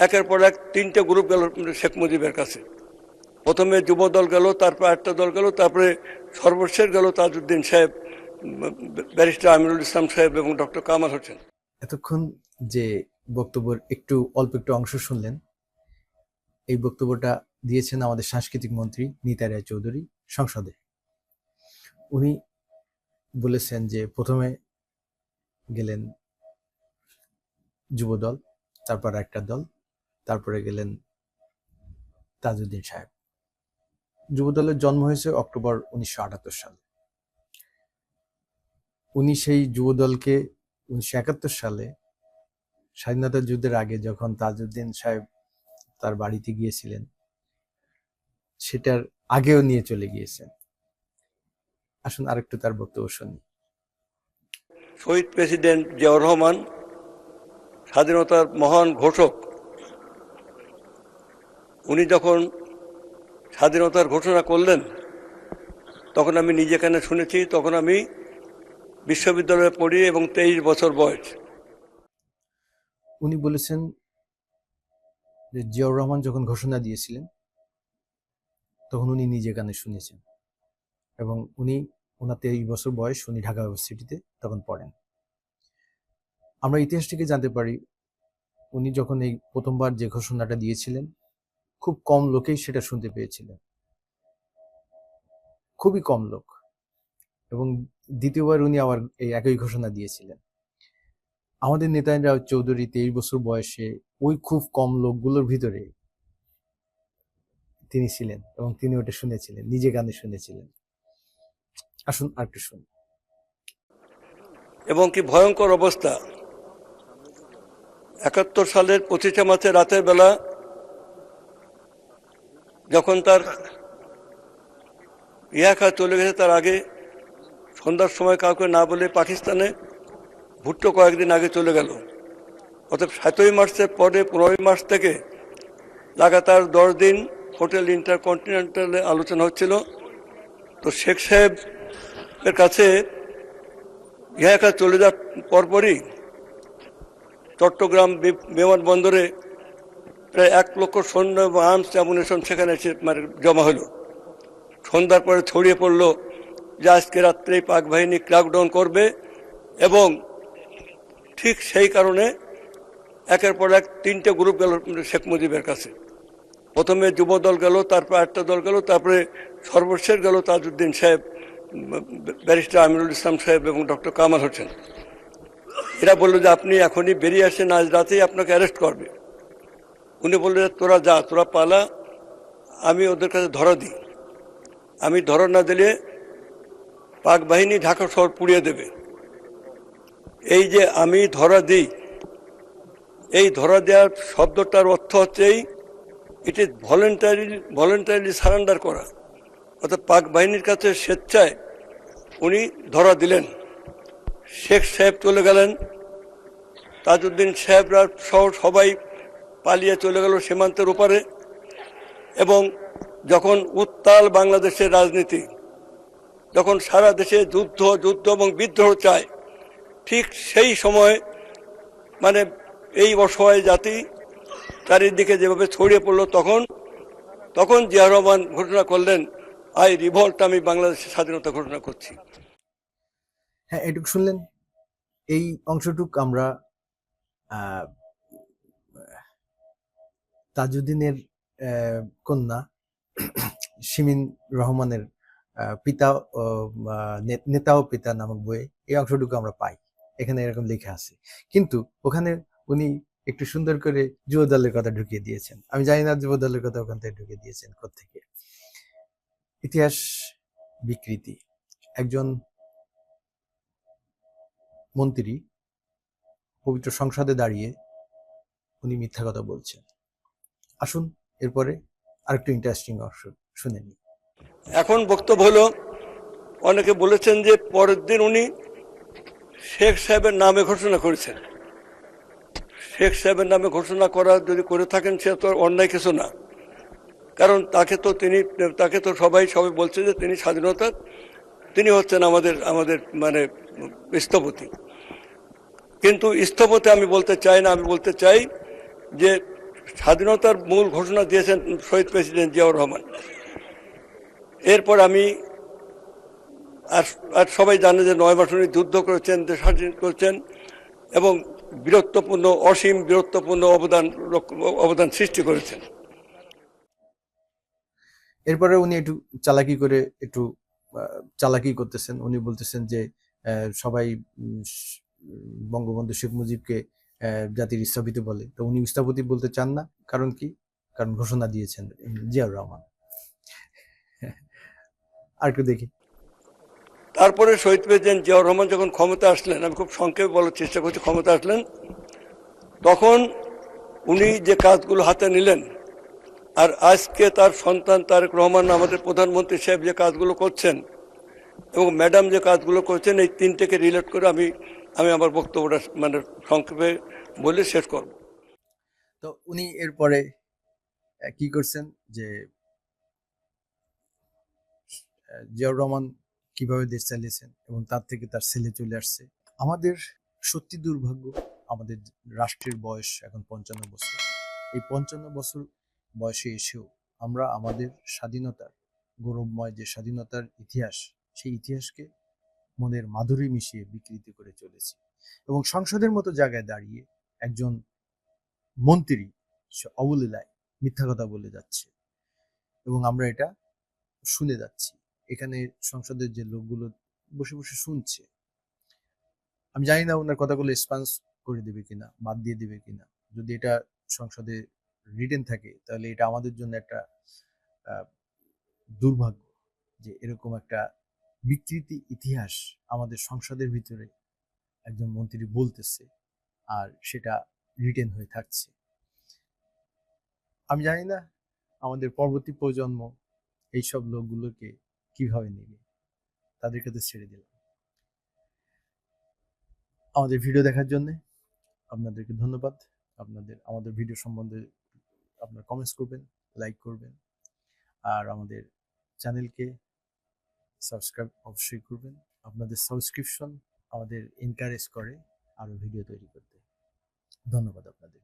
একের পর এক তিনটে গ্রুপ গেল শেখ মুজিবের কাছে। প্রথমে যুব দল গেল, তারপর একটা দল গেল, তারপরে সর্বশেষ গেল তাজউদ্দিন সাহেব, ব্যারিস্টার আমিরুল ইসলাম সাহেব এবং ডক্টর কামাল হোসেন। এতক্ষণ যে বক্তব্যের অল্প একটু অংশ শুনলেন, এই বক্তব্যটা দিয়েছেন আমাদের সাংস্কৃতিক মন্ত্রী নিতা রায় চৌধুরী সংসদে। উনি বলেছেন যে প্রথমে গেলেন যুব দল, তারপর একটা দল, তারপরে গেলেন তাজউদ্দিন সাহেব। যুব দলের জন্ম হয়েছে অক্টোবর 1978 সালে। উনি সেই যুব দলকে 1971 সালে স্বাধীনতা যুদ্ধের আগে যখন তাজউদ্দিন সাহেব তার বাড়িতে গিয়েছিলেন, সেটার আগেও নিয়ে চলে গিয়েছেন। আসুন আরেকটু তার বক্তব্য শুনি। শহীদ প্রেসিডেন্ট জিয়াউর রহমান, স্বাধীনতার মহান ঘোষক, উনি যখন স্বাধীনতার ঘোষণা করলেন তখন আমি নিজে কানে শুনেছি। তখন আমি বিশ্ববিদ্যালয়ে পড়ি এবং 23 বছর বয়স। উনি বলেছেন যে জিয়াউর রহমান যখন ঘোষণা দিয়েছিলেন তখন উনি নিজে কানে শুনেছেন এবং ওনার 23 বছর বয়স, উনি ঢাকা ইউনিভার্সিটিতে তখন পড়েন। আমরা ইতিহাস থেকে জানতে পারি উনি যখন এই প্রথমবার যে ঘোষণাটা দিয়েছিলেন খুব কম লোকেই সেটা শুনতে পেয়েছিলেন, খুবই কম লোক। এবং দ্বিতীয়বার উনি আবার এই একই ঘোষণা দিয়েছিলেন। আমাদের নেতারা চৌধুরী 23 বছর বয়সে ওই খুব কম লোকগুলোর ভিতরে তিনি ছিলেন এবং তিনি ওটা শুনেছিলেন, নিজে কানে শুনেছিলেন। আসুন আরেকটু শুনি। এবং কি ভয়ঙ্কর অবস্থা! 71 সালের 25 মার্চে রাতের বেলা যখন তার ইয়াকা চলে গেছে, তার আগে সন্ধ্যার সময় কাউকে না বলে পাকিস্তানে ভুট্টো কয়েকদিন আগে চলে গেল। অর্থাৎ 7ই মার্চের পরে 15ই মার্চ থেকে লাগাতার 10 দিন হোটেল ইন্টারকন্টিনেন্টালে আলোচনা হচ্ছিল। তো শেখ সাহেবের কাছে ইয়াকা চলে যাওয়ার পরপরই চট্টগ্রাম বিমানবন্দরে প্রায় 1 লক্ষ সৈন্য এবং আর্মস অ্যামুনিশন সেখানে এসে জমা হলো। সন্ধ্যার পরে ছড়িয়ে পড়লো যে আজকে রাত্রেই পাক বাহিনী ক্র্যাকডাউন করবে, এবং ঠিক সেই কারণে একের পর এক তিনটে গ্রুপ গেল শেখ মুজিবের কাছে। প্রথমে যুব দল গেল, তারপর একটা দল গেল, তারপরে সর্বশেষ গেল তাজউদ্দিন সাহেব, ব্যারিস্টার আমিরুল ইসলাম সাহেব এবং ডক্টর কামাল হোসেন। এরা বললো যে আপনি এখনই বেরিয়ে আসেন, আজ রাতেই আপনাকে অ্যারেস্ট করবে। উনি বললেন তোরা যা, তোরা পালা, আমি ওদের কাছে ধরা দিই। আমি ধরা না দিলে পাক বাহিনী ঢাকা শহর পুড়িয়ে দেবে। এই যে আমি ধরা দিই, এই ধরা দেওয়ার শব্দটার অর্থ হচ্ছে ইট ইজ ভলেন্টারিলি সারেন্ডার করা। অর্থাৎ পাক বাহিনীর কাছে স্বেচ্ছায় উনি ধরা দিলেন। শেখ সাহেব চলে গেলেন, তাজউদ্দিন সাহেবরা সহ সবাই পালিয়ে চলে গেল সীমান্তের ওপারে। এবং যখন উত্তাল বাংলাদেশের রাজনীতি, যখন সারা দেশে যুদ্ধ এবং বিদ্রোহ চায়, ঠিক সেই সময় মানে এই অসহায় জাতি চারিদিকে যেভাবে ছড়িয়ে পড়লো, তখন জিয়াউর রহমান ঘোষণা করলেন আই রিভল্ট, আমি বাংলাদেশের স্বাধীনতা ঘোষণা করছি। হ্যাঁ, এটুকু শুনলেন। এই অংশটুক আমরা তাজউদ্দিনের কন্যা শিমিন রহমানের পিতা নেতা ও পিতা নামক বইয়ে এই অংশটুকু আমরা পাই। এখানে এরকম লেখা আছে, কিন্তু ওখানে উনি একটু সুন্দর করে যুব দলের কথা ঢুকিয়ে দিয়েছেন। আমি জানি না যুব দলের কথা ওখান থেকে ঢুকিয়ে দিয়েছেন কোত্থেকে। ইতিহাস বিকৃতি। একজন মন্ত্রী পবিত্র সংসদে দাঁড়িয়ে উনি মিথ্যা কথা বলছেন। আসুন এরপরে আরেকটু ইন্টারেস্টিং অংশ শুনে নিই। এখন বক্তব্য হলো, অনেকে বলেছেন যে পরের দিন উনি শেখ সাহেবের নামে ঘোষণা করেছেন। শেখ সাহেবের নামে ঘোষণা করা যদি করে থাকেন সে তো অন্যায় কিছু না, কারণ তাকে তো সবাই বলছে যে তিনি স্বাধীনতার, তিনি হচ্ছেন আমাদের মানে স্থপতি। কিন্তু স্থপতি আমি বলতে চাই না, আমি বলতে চাই যে স্বাধীনতার মূল ঘোষণা দিয়েছেন শহীদ প্রেসিডেন্ট জিয়াউর রহমান। এরপর আমি আর আর সবাই জানে যে 9 মাস উনি যুদ্ধ করেছেন, দেশ স্বাধীন করেছেন এবং অসীম বীরত্বপূর্ণ অবদান সৃষ্টি করেছেন। এরপরে উনি একটু চালাকি করে একটু চালাকি করতেছেন। উনি বলতেছেন যে সবাই বঙ্গবন্ধু শেখ মুজিবকে জাতির স্থপতি বলে, তো উনি স্থপতি বলতে চান না। কারণ কি? কারণ ঘোষণা দিয়েছেন জিয়াউর রহমান। আর একটু দেখি। তারপরে শহীদ প্রেসিডেন্ট জিয়াউর রহমান যখন ক্ষমতা আসলেন, আমি খুব সংক্ষেপে বলার চেষ্টা করছি, ক্ষমতা আসলেন তখন উনি যে কাজগুলো হাতে নিলেন, আর আজকে তার সন্তান তারেক রহমান আমাদের প্রধানমন্ত্রী সাহেব যে কাজগুলো করছেন এবং ম্যাডাম যে কাজগুলো করছেন, এই তিনটেকে রিলেট করে আমি আমার বক্তব্যটা মানে সংক্ষেপে বলে শেষ করব। তো উনি এরপরে কি করছেন যে জিয়াউর রহমান কিভাবে দেশ চালিয়েছেন এবং তার থেকে তার ছেলে চলে আসছে। আমাদের সত্যি দুর্ভাগ্য, আমাদের রাষ্ট্রের বয়স এখন 55 বছর। এই 55 বছর বয়সে এসেও আমরা আমাদের স্বাধীনতার গৌরবময় যে স্বাধীনতার ইতিহাস, সেই ইতিহাসকে মনের মাধুরী মিশিয়ে বিকৃতি করে চলেছি। এবং সংসদের মতো জায়গায় দাঁড়িয়ে একজন মন্ত্রী সে অবলীলায় মিথ্যা কথা বলে যাচ্ছে এবং আমরা এটা শুনে যাচ্ছি। এখানে সংসদের যে লোকগুলো বসে বসে শুনছে, আমি জানি না ওনার কথাগুলো এক্সপান্স করে দেবে কিনা, বাদ দিয়ে দেবে কিনা। যদি এটা সংসদে রিটেন থাকে তাহলে এটা আমাদের জন্য একটা দুর্ভাগ্য যে এরকম একটা বিকৃতি ইতিহাস আমাদের সংসদের ভিতরে একজন মন্ত্রী বলতেছে আর সেটা রিটেন হয়ে থাকছে। আমি জানি না আমাদের পরবর্তী প্রজন্ম এইসব লোকগুলোকে কিভাবে নেবে, তাদের কাছে ছেড়ে দিলাম। আমাদের ভিডিও দেখার জন্য আপনাদেরকে ধন্যবাদ। আমাদের ভিডিও সম্বন্ধে আপনারা কমেন্টস করবেন, লাইক করবেন, আর আমাদের চ্যানেলকে সাবস্ক্রাইব অবশ্যই করবেন। আপনাদের সাবস্ক্রিপশন আমাদের এনকারেজ করে আরো ভিডিও তৈরি করতে। ধন্যবাদ আপনাদের।